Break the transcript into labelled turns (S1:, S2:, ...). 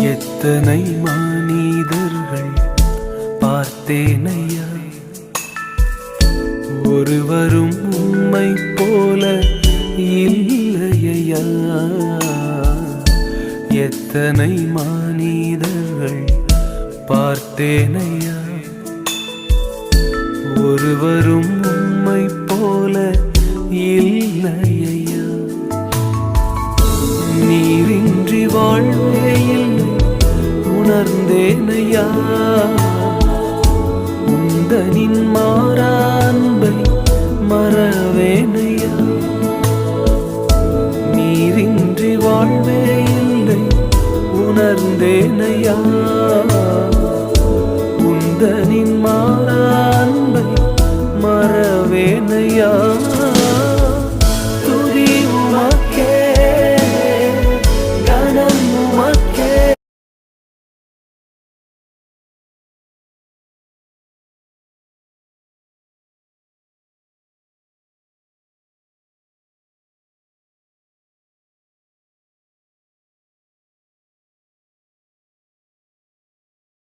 S1: எத்தனை மனிதர்கள் பார்த்தேனையா, ஒருவரும் உம்மை போல இல்லையா. எத்தனை மனிதர்கள் பார்த்தேனையா, ஒருவரும் உம்மை போல இல்லையா. நீரின்றி வாழ்வே இல்லை உணர்ந்தேனையா, உந்தனின் மாறா அன்பை மறவேனையா. நீரின்றி வாழ்வே இல்லை உணர்ந்தேனையா, உந்தனின் மாறா அன்பை மறவேனையா.